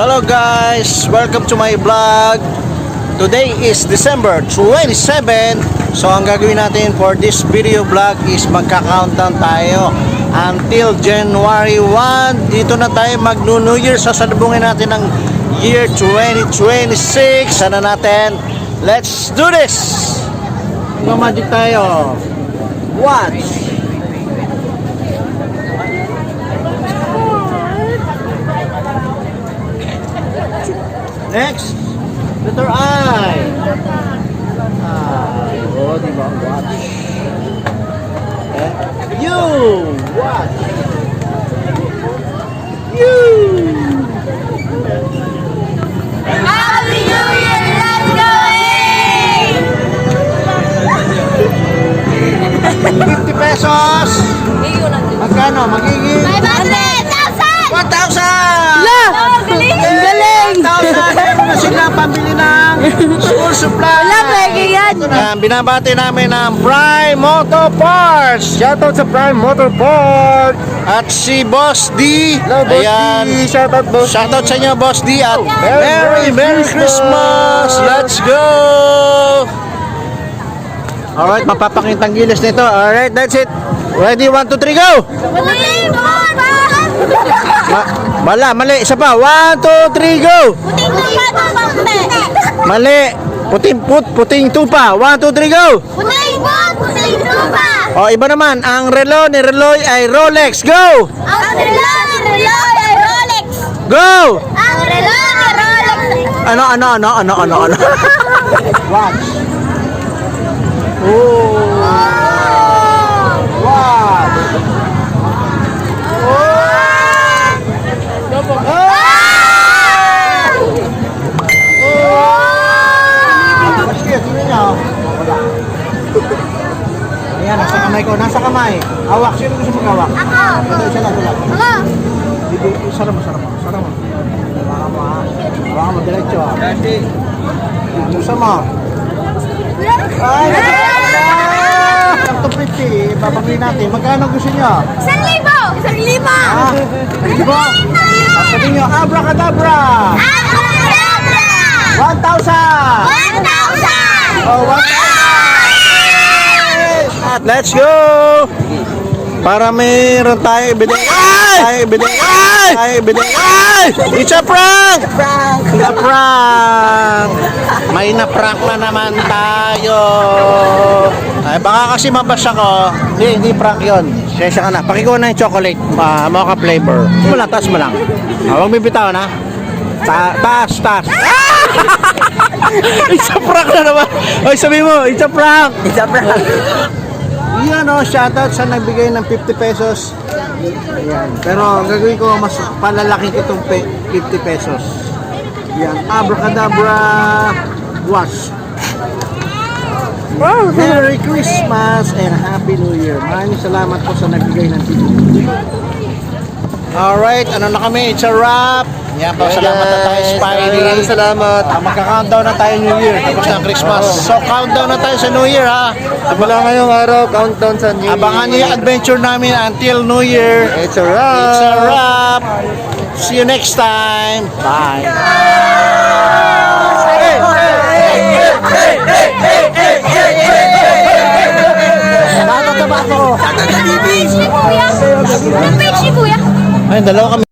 Hello guys, welcome to my vlog. Today is December 27. So ang gagawin natin for this video vlog is magka-countdown tayo until January 1. Dito na tayo mag-New Year. Sasalubungin natin ang year 2026. Sana natin. Let's do this! Magic tayo. Watch! Next, letter I. Oh, di ba? Watch. You. Watch. You. Happy New Year! Let's go! 50 pesos. Magkano? Magiging 500,000! 1,000. Galing! Galing! 1,000. Meron na sila pambili ng school supply. Wala, pwede yan. Binabati namin ang Prime Motor Parts. Shoutout sa Prime Motor Parts. At si Boss D. Hello, Boss D. Shoutout, Boss D. Shoutout sa inyo, Boss D. At Merry Merry Christmas. Let's go! Alright, mapapakintang gilis nito. Alright, that's it. Ready, 1, 2, 3, go! Mali. Isa pa. 1, 2, 3, go! Mali. Puting tupa. 1, 2, 3, go! O, iba naman. Ang relo ni Reloy ay Rolex. Go! Go! Ano? Watch. Oh. Watch. Ayan, nasa kamay ko. Nasa kamay. Hawak. Sino gusto mag-hawak? Ito, isa lang. Sarap mo. Baka mo, diretso. Gusto mo? Ay, ang tupiti. Papagli natin. Magkano gusto nyo? 1,000! Diba? Sabihin nyo, abracadabra! 1,000! Oh, 1,000! At let's go! Para mayroon tayo ibigay. It's a prank! It's a prank! May na-prank na naman tayo. Ay, baka kasi mabasa ko. Hindi prank yun. Sesya ka na. Pakikuha na yung chocolate. Mocha flavor. Taas mo lang. Huwag bibitaw na. Taas. It's a prank na naman. Oy, sabi mo, it's a prank. Yan o, shoutout sa nagbigay ng 50 pesos. Ayan. Pero gagawin ko, mas palalaki itong 50 pesos. Yan, abracadabra wash. Wow, Merry Christmas and Happy New Year. Maraming salamat po sa nagbigay ng 50. Alright, ano na kami? It's a wrap. Yan po, salamat na tayo, Spidey. Maraming salamat. Magka-countdown na tayo New Year. Tapos na Christmas. So, countdown na tayo sa New Year, ha? Simula ngayong araw, countdown sa New Year. Abangan niyo yung adventure namin until New Year. It's a wrap. It's a wrap. See you next time. Bye. Anong page ni Kuya? Ay, dalawa kami.